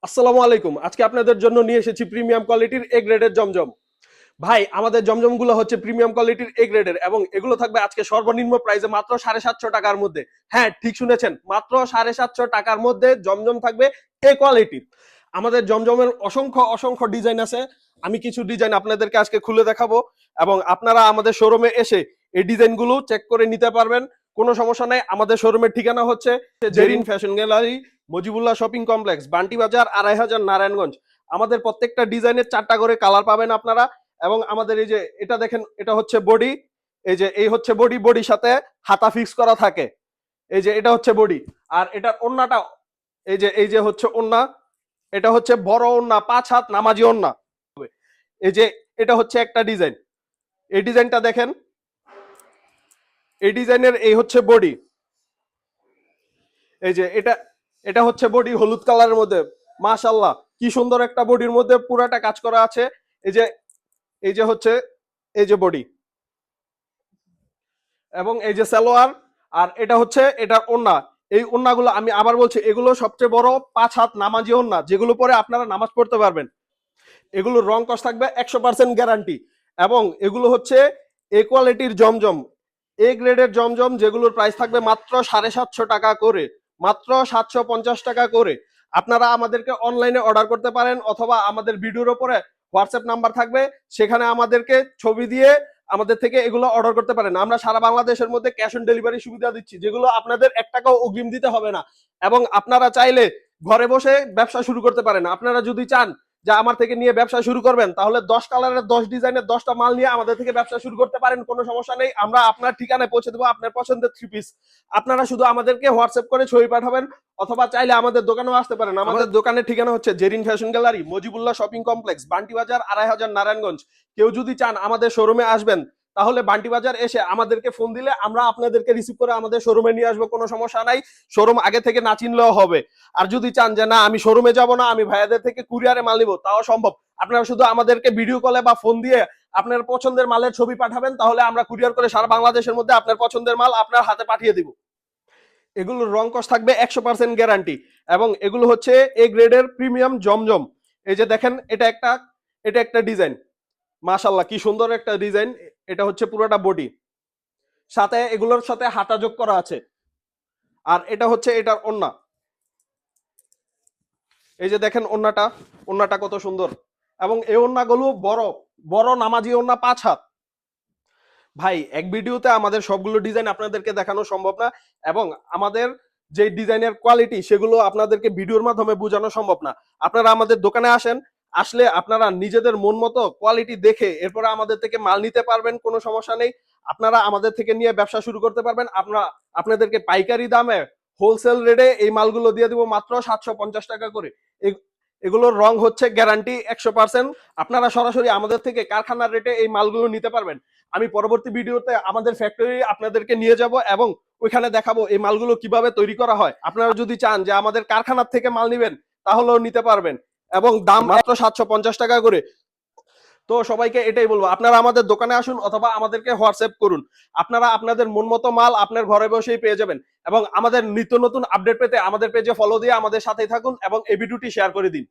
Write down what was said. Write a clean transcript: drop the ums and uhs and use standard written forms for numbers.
আসসালামু আলাইকুম। আজকে আপনাদের জন্য নিয়ে এসেছি প্রিমিয়াম কোয়ালিটির এ গ্রেডের জমজম। ভাই, আমাদের জমজমগুলো হচ্ছে প্রিমিয়াম কোয়ালিটির এ গ্রেডের এবং এগুলো থাকবে আজকে সর্বনিম্ন প্রাইসে মাত্র 750 টাকার মধ্যে। হ্যাঁ, ঠিক শুনেছেন, মাত্র 750 টাকার মধ্যে জমজম থাকবে এ কোয়ালিটির। আমাদের জমজমের অসংখ্য অসংখ্য ডিজাইন আছে। আমি কিছু ডিজাইন আপনাদেরকে আজকে খুলে দেখাবো এবং আপনারা আমাদের শোরুমে এসে এই ডিজাইনগুলো চেক করে নিতে পারবেন। কোনো সমস্যা নাই। আমাদের শোরুমের ঠিকানা হচ্ছে Jerin Fashion Gallery, Mojibullah Shopping Complex, Banti Bazar, 2500, Narayanganj. আমাদের প্রত্যেকটা ডিজাইনের 4টা করে কালার পাবেন আপনারা। এবং আমাদের এই যে এটা দেখেন, এটা হচ্ছে বডি। এই হচ্ছে বডি, বডির সাথে হাতা ফিক্স করা থাকে। এই যে এটা হচ্ছে বডি। আর এটার ওন্নাটা, এই যে হচ্ছে ওন্না। এটা হচ্ছে বড় ওন্না, 5 হাত নামাজি ওন্না। এই যে এটা হচ্ছে একটা ডিজাইন। এই ডিজাইনটা দেখেন, এই ডিজাইনের এই হচ্ছে বডি। এই যে এটা এটা হচ্ছে বডি হলুদ কালারের মধ্যে। মাশাআল্লাহ, কি সুন্দর একটা বডির মধ্যে পুরাটা কাজ করা আছে। এই যে এই যে হচ্ছে এই যে বডি এবং এই যে সালোয়ার। আর এটা হচ্ছে এটার ওন্না। এই ওন্নাগুলো আমি আবার বলছি, এগুলো সবচেয়ে বড় 5 হাত নামাজি ওন্না, যেগুলো পরে আপনারা নামাজ পড়তে পারবেন। এগুলোর রং কস থাকবে 100% গ্যারান্টি। এবং এগুলো হচ্ছে এ কোয়ালিটির জমজম, এ গ্রেডের জমজম, যেগুলোর প্রাইস থাকবে মাত্র 750 টাকা করে, মাত্র 750 টাকা করে। আপনারা আমাদেরকে অনলাইনে অর্ডার করতে পারেন অথবা আমাদের ভিডিওর উপরে হোয়াটসঅ্যাপ নাম্বার থাকবে, সেখানে আমাদেরকে ছবি দিয়ে আমাদের থেকে এগুলো অর্ডার করতে পারেন। আমরা সারা বাংলাদেশের মধ্যে ক্যাশ অন ডেলিভারি সুবিধা দিচ্ছি, যেগুলো আপনাদের 1 টাকাও অগ্রিম দিতে হবে না। এবং আপনারা চাইলে ঘরে বসে ব্যবসা শুরু করতে পারেন। আপনারা যদি চান যে আমার থেকে নিয়ে ব্যবসা শুরু করবেন, তাহলে 10 কালারের 10 ডিজাইনের 10টা মাল নিয়ে আমাদের থেকে ব্যবসা শুরু করতে পারেন, কোনো সমস্যা নেই। আমরা আপনার ঠিকানায় পৌঁছে দেবো আপনার পছন্দের 3 পিস। আপনারা শুধু আমাদেরকে হোয়াটসঅ্যাপ করে ছবি পাঠাবেন অথবা চাইলে আমাদের দোকানেও আসতে পারেন। আমাদের দোকানের ঠিকানা হচ্ছে Jerin Fashion Gallery, Mojibullah Shopping Complex, Banti Bazar, 2500, Narayanganj. কেউ যদি চান আমাদের শোরুমে আসবেন, তাহলে বান্টি বাজার এসে আমাদেরকে ফোন দিলে আমরা আপনাদেরকে রিসিভ করে আমাদের শোরুমে নিয়ে আসবো, কোনো সমস্যা নাই। শোরুম আগে থেকে না চিনলেও হবে। আর যদি চান যে না, আমি শোরুমে যাব না, আমি ভাইয়াদের থেকে কুরিয়ারে মাল নিব, তাও সম্ভব। আপনারা শুধু আমাদেরকে ভিডিও কলে বা ফোন দিয়ে আপনার পছন্দের মালের ছবি পাঠাবেন, তাহলে আমরা কুরিয়ার করে সারা বাংলাদেশের মধ্যে আপনার পছন্দের মাল আপনার হাতে পাঠিয়ে দিব। এগুলোর রং কস থাকবে 100% গ্যারান্টি। এবং এগুলো হচ্ছে এ গ্রেডের প্রিমিয়াম জমজম। এই যে দেখেন, এটা একটা ডিজাইন। মাশাআল্লাহ, কি সুন্দর একটা ডিজাইন। এটা হচ্ছে পুরোটা বডি, সাথে এগুলোর সাথে হাতা যোগ করা আছে। আর এটা হচ্ছে এটার ওন্না। এই যে দেখেন ওন্নাটা, ওন্নাটা কত সুন্দর। এবং এই ওন্নাগুলো বড় বড় নামাজি ওন্না, 5 হাত। ভাই, এক ভিডিওতে আমাদের সবগুলো ডিজাইন আপনাদেরকে দেখানো সম্ভব না। এবং আমাদের যে ডিজাইনের কোয়ালিটি, সেগুলো আপনাদেরকে ভিডিওর মাধ্যমে বোঝানো সম্ভব না। আপনারা আমাদের দোকানে আসেন, আসলে আপনারা নিজেদের মন মতো কোয়ালিটি দেখে এরপরে আমাদের থেকে মাল নিতে পারবেন, কোনো সমস্যা নেই। আপনারা আমাদের থেকে নিয়ে ব্যবসা শুরু করতে পারবেন। আপনাদেরকে পাইকারি দামে হোলসেল রেটে এই মালগুলো দিয়ে দিব মাত্র 750 টাকা করে। এগুলোর রং হচ্ছে গ্যারান্টি 100%। আপনারা সরাসরি আমাদের থেকে কারখানার রেটে এই মালগুলো নিতে পারবেন। আমি পরবর্তী ভিডিওতে আমাদের ফ্যাক্টরি আপনাদেরকে নিয়ে যাব এবং ওইখানে দেখাবো এই মালগুলো কিভাবে তৈরি করা হয়। আপনারা যদি চান যে আমাদের কারখানার থেকে মাল নিবেন, তাহলেও নিতে পারবেন। এবং দাম মাত্র 750 টাকা করে। তো সবাইকে এটাই বলবো, আপনারা আমাদের দোকানে আসুন অথবা আমাদেরকে হোয়াটসঅ্যাপ করুন। আপনারা আপনাদের মন মতো মাল আপনার ঘরে বসেই পেয়ে যাবেন। এবং আমাদের নিত্য নতুন আপডেট পেতে আমাদের পেজে ফলো দিয়ে আমাদের সাথেই থাকুন এবং এই ভিডিওটি শেয়ার করে দিন।